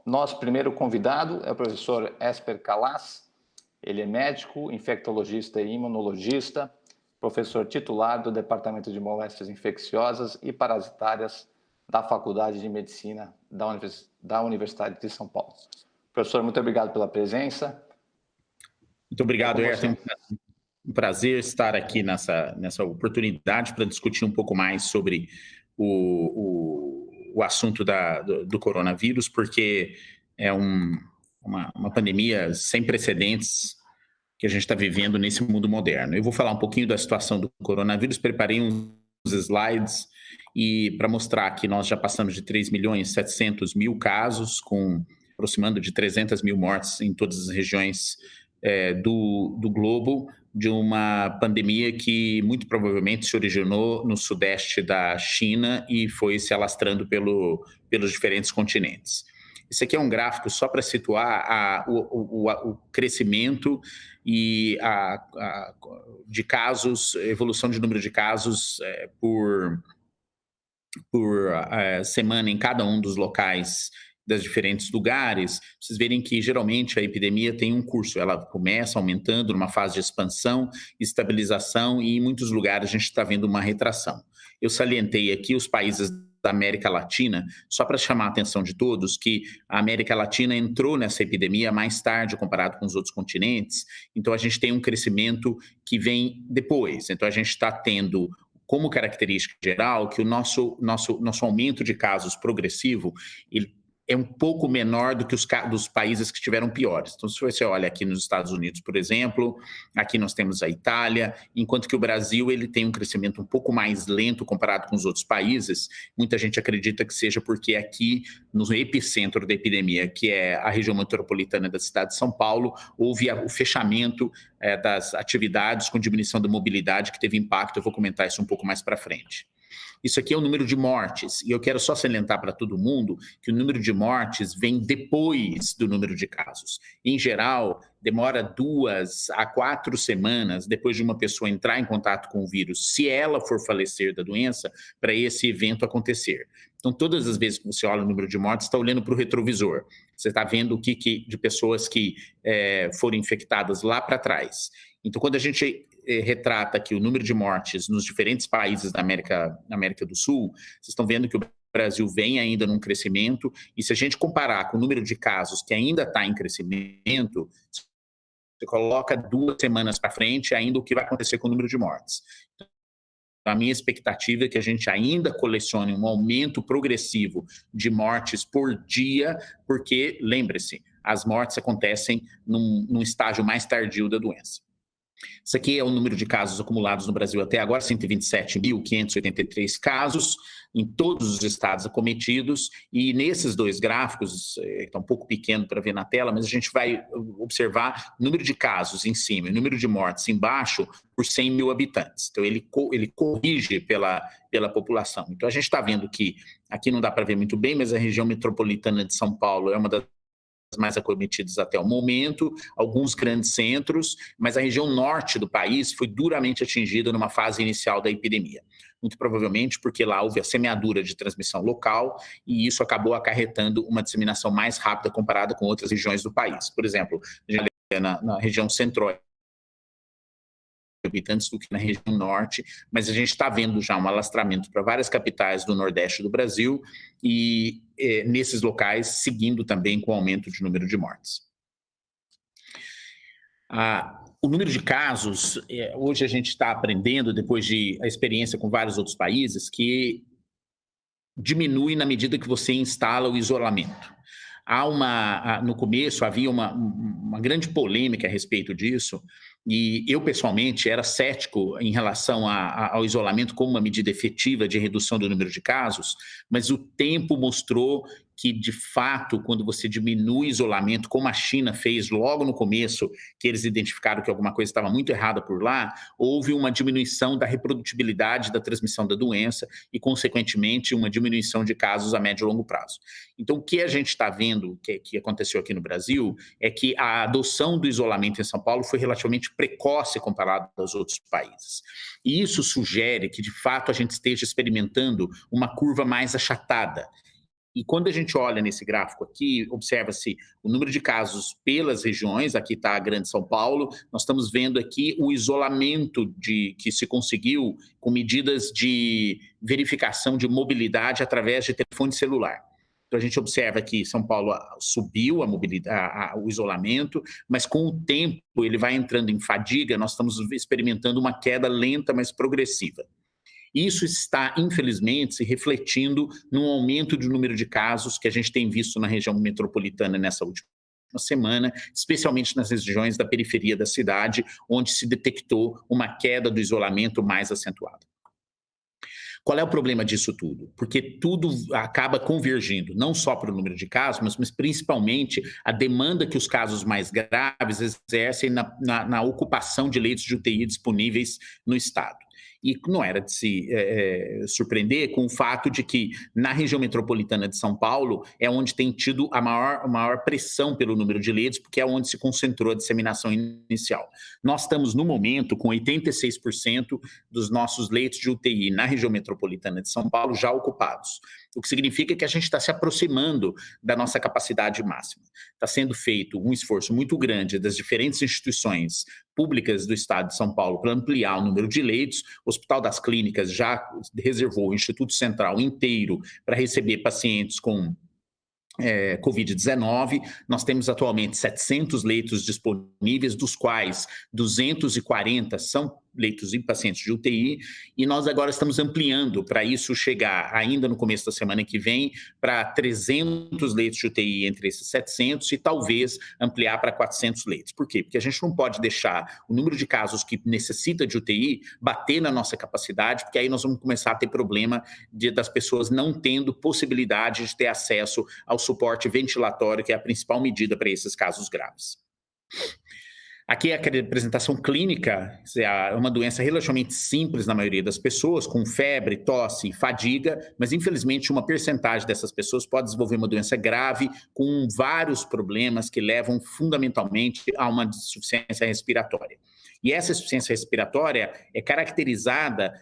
Nosso primeiro convidado é o professor Esper Calas. Ele é médico, infectologista e imunologista, professor titular do Departamento de Moléstias Infecciosas e Parasitárias da Faculdade de Medicina da Universidade de São Paulo. Professor, muito obrigado pela presença. Muito obrigado, Ayrton. Um prazer estar aqui nessa oportunidade para discutir um pouco mais sobre o assunto do coronavírus, porque é uma pandemia sem precedentes que a gente está vivendo nesse mundo moderno. Eu vou falar um pouquinho da situação do coronavírus, preparei uns slides para mostrar que nós já passamos de 3.700.000 casos, com aproximando de 300 mil mortes em todas as regiões do globo, de uma pandemia que muito provavelmente se originou no sudeste da China e foi se alastrando pelos diferentes continentes. Esse aqui é um gráfico só para situar o crescimento e de casos, evolução de número de casos por semana em cada um dos locais das diferentes lugares. Vocês verem que geralmente a epidemia tem um curso, ela começa aumentando numa fase de expansão, estabilização, e em muitos lugares a gente está vendo uma retração. Eu salientei aqui os países da América Latina, só para chamar a atenção de todos, que a América Latina entrou nessa epidemia mais tarde comparado com os outros continentes, então a gente tem um crescimento que vem depois. Então a gente está tendo como característica geral que o nosso aumento de casos progressivo, ele é um pouco menor do que dos países que tiveram piores. Então, se você olha aqui nos Estados Unidos, por exemplo, aqui nós temos a Itália, enquanto que o Brasil ele tem um crescimento um pouco mais lento comparado com os outros países. Muita gente acredita que seja porque aqui, no epicentro da epidemia, que é a região metropolitana da cidade de São Paulo, houve o fechamento das atividades com diminuição da mobilidade, que teve impacto. Eu vou comentar isso um pouco mais para frente. Isso aqui é o número de mortes, e eu quero só salientar para todo mundo que o número de mortes vem depois do número de casos. Em geral, demora 2 a 4 semanas depois de uma pessoa entrar em contato com o vírus, se ela for falecer da doença, para esse evento acontecer. Então, todas as vezes que você olha o número de mortes, está olhando para o retrovisor. Você está vendo o que de pessoas que foram infectadas lá para trás. Então, quando a gente retrata aqui o número de mortes nos diferentes países da América do Sul, vocês estão vendo que o Brasil vem ainda num crescimento, e se a gente comparar com o número de casos que ainda está em crescimento, você coloca 2 semanas para frente ainda o que vai acontecer com o número de mortes. Então, a minha expectativa é que a gente ainda colecione um aumento progressivo de mortes por dia, porque, lembre-se, as mortes acontecem num estágio mais tardio da doença. Isso aqui é o número de casos acumulados no Brasil até agora, 127.583 casos em todos os estados acometidos, e nesses 2 gráficos, está um pouco pequeno para ver na tela, mas a gente vai observar o número de casos em cima e o número de mortes embaixo por 100 mil habitantes. Então ele corrige pela população. Então a gente está vendo que, aqui não dá para ver muito bem, mas a região metropolitana de São Paulo é uma das mais acometidos até o momento, alguns grandes centros, mas a região norte do país foi duramente atingida numa fase inicial da epidemia. Muito provavelmente porque lá houve a semeadura de transmissão local, e isso acabou acarretando uma disseminação mais rápida comparada com outras regiões do país. Por exemplo, na região centro-oeste, habitantes do que na região norte, mas a gente está vendo já um alastramento para várias capitais do nordeste do Brasil, e nesses locais seguindo também com o aumento de número de mortes. O número de casos, hoje a gente está aprendendo, depois de a experiência com vários outros países, que diminui na medida que você instala o isolamento. No começo havia uma grande polêmica a respeito disso, e eu pessoalmente era cético em relação ao isolamento como uma medida efetiva de redução do número de casos, mas o tempo mostrou que, de fato, quando você diminui o isolamento, como a China fez logo no começo, que eles identificaram que alguma coisa estava muito errada por lá, houve uma diminuição da reprodutibilidade da transmissão da doença e, consequentemente, uma diminuição de casos a médio e longo prazo. Então, o que a gente está vendo que aconteceu aqui no Brasil é que a adoção do isolamento em São Paulo foi relativamente precoce comparado aos outros países. E isso sugere que, de fato, a gente esteja experimentando uma curva mais achatada. E quando a gente olha nesse gráfico aqui, observa-se o número de casos pelas regiões, aqui está a Grande São Paulo, nós estamos vendo aqui o isolamento que se conseguiu com medidas de verificação de mobilidade através de telefone celular. Então, a gente observa que São Paulo subiu a mobilidade, o isolamento, mas com o tempo ele vai entrando em fadiga, nós estamos experimentando uma queda lenta, mas progressiva. Isso está, infelizmente, se refletindo no aumento do número de casos que a gente tem visto na região metropolitana nessa última semana, especialmente nas regiões da periferia da cidade, onde se detectou uma queda do isolamento mais acentuada. Qual é o problema disso tudo? Porque tudo acaba convergindo, não só para o número de casos, mas principalmente a demanda que os casos mais graves exercem na ocupação de leitos de UTI disponíveis no estado. E não era de se surpreender com o fato de que na região metropolitana de São Paulo é onde tem tido a maior pressão pelo número de leitos, porque é onde se concentrou a disseminação inicial. Nós estamos, no momento, com 86% dos nossos leitos de UTI na região metropolitana de São Paulo já ocupados, o que significa que a gente está se aproximando da nossa capacidade máxima. Está sendo feito um esforço muito grande das diferentes instituições públicas do estado de São Paulo para ampliar o número de leitos. O Hospital das Clínicas já reservou o Instituto Central inteiro para receber pacientes com Covid-19. Nós temos atualmente 700 leitos disponíveis, dos quais 240 são leitos em pacientes de UTI, e nós agora estamos ampliando para isso chegar ainda no começo da semana que vem para 300 leitos de UTI entre esses 700 e talvez ampliar para 400 leitos. Por quê? Porque a gente não pode deixar o número de casos que necessita de UTI bater na nossa capacidade, porque aí nós vamos começar a ter problema das pessoas não tendo possibilidade de ter acesso ao suporte ventilatório, que é a principal medida para esses casos graves. Aqui é a apresentação clínica, é uma doença relativamente simples na maioria das pessoas, com febre, tosse, fadiga, mas infelizmente uma percentagem dessas pessoas pode desenvolver uma doença grave com vários problemas que levam fundamentalmente a uma insuficiência respiratória. E essa insuficiência respiratória é caracterizada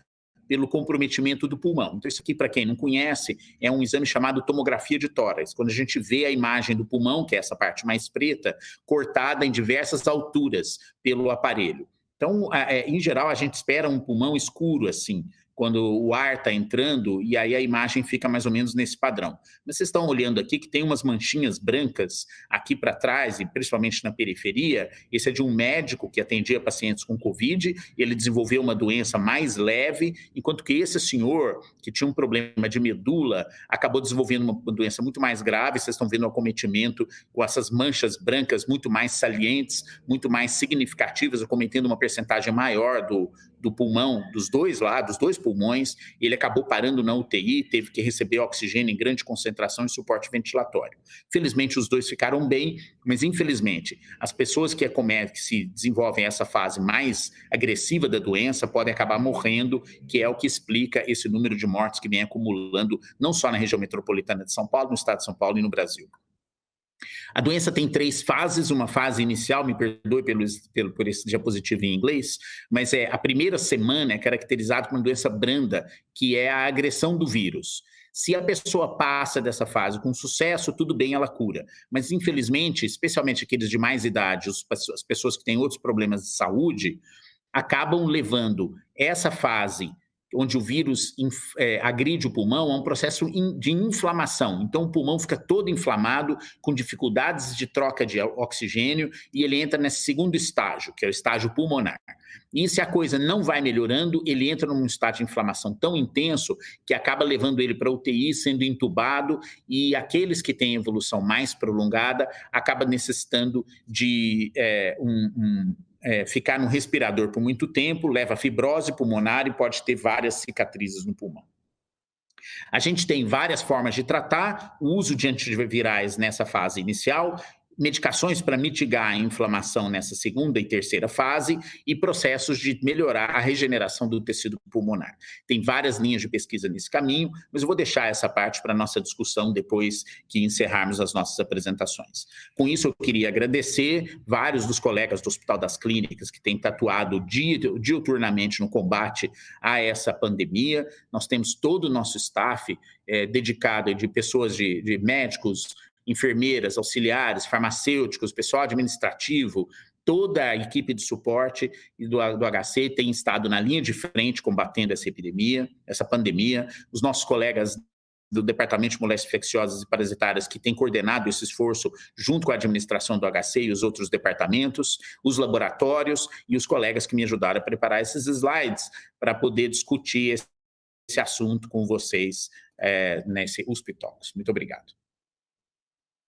pelo comprometimento do pulmão. Então, isso aqui, para quem não conhece, é um exame chamado tomografia de tórax, quando a gente vê a imagem do pulmão, que é essa parte mais preta, cortada em diversas alturas pelo aparelho. Então, em geral, a gente espera um pulmão escuro, assim, quando o ar está entrando, e aí a imagem fica mais ou menos nesse padrão. Mas vocês estão olhando aqui que tem umas manchinhas brancas aqui para trás, e principalmente na periferia. Esse é de um médico que atendia pacientes com Covid, e ele desenvolveu uma doença mais leve, enquanto que esse senhor, que tinha um problema de medula, acabou desenvolvendo uma doença muito mais grave. Vocês estão vendo o acometimento com essas manchas brancas muito mais salientes, muito mais significativas, acometendo uma percentagem maior do pulmão, dos dois lados, dos dois pulmões. Ele acabou parando na UTI, teve que receber oxigênio em grande concentração e suporte ventilatório. Felizmente, os dois ficaram bem, mas infelizmente, as pessoas que se desenvolvem essa fase mais agressiva da doença podem acabar morrendo, que é o que explica esse número de mortes que vem acumulando, não só na região metropolitana de São Paulo, no estado de São Paulo e no Brasil. A doença tem 3 fases, uma fase inicial, me perdoe por esse diapositivo em inglês, mas a primeira semana é caracterizada por uma doença branda, que é a agressão do vírus. Se a pessoa passa dessa fase com sucesso, tudo bem, ela cura. Mas, infelizmente, especialmente aqueles de mais idade, as pessoas que têm outros problemas de saúde, acabam levando essa fase onde o vírus agride o pulmão, é um processo de inflamação. Então, o pulmão fica todo inflamado, com dificuldades de troca de oxigênio, e ele entra nesse segundo estágio, que é o estágio pulmonar. E se a coisa não vai melhorando, ele entra num estado de inflamação tão intenso que acaba levando ele para a UTI, sendo entubado, e aqueles que têm evolução mais prolongada acabam necessitando de ficar no respirador por muito tempo, leva fibrose pulmonar e pode ter várias cicatrizes no pulmão. A gente tem várias formas de tratar, o uso de antivirais nessa fase inicial. medicações para mitigar a inflamação nessa segunda e terceira fase e processos de melhorar a regeneração do tecido pulmonar. Tem várias linhas de pesquisa nesse caminho, mas eu vou deixar essa parte para a nossa discussão depois que encerrarmos as nossas apresentações. Com isso, eu queria agradecer vários dos colegas do Hospital das Clínicas que têm atuado diuturnamente no combate a essa pandemia. Nós temos todo o nosso staff dedicado de pessoas, de médicos, enfermeiras, auxiliares, farmacêuticos, pessoal administrativo, toda a equipe de suporte do HC tem estado na linha de frente combatendo essa epidemia, essa pandemia. Os nossos colegas do Departamento de Moléstias Infecciosas e Parasitárias que têm coordenado esse esforço junto com a administração do HC e os outros departamentos, os laboratórios e os colegas que me ajudaram a preparar esses slides para poder discutir esse assunto com vocês nesse USP Talks. Muito obrigado.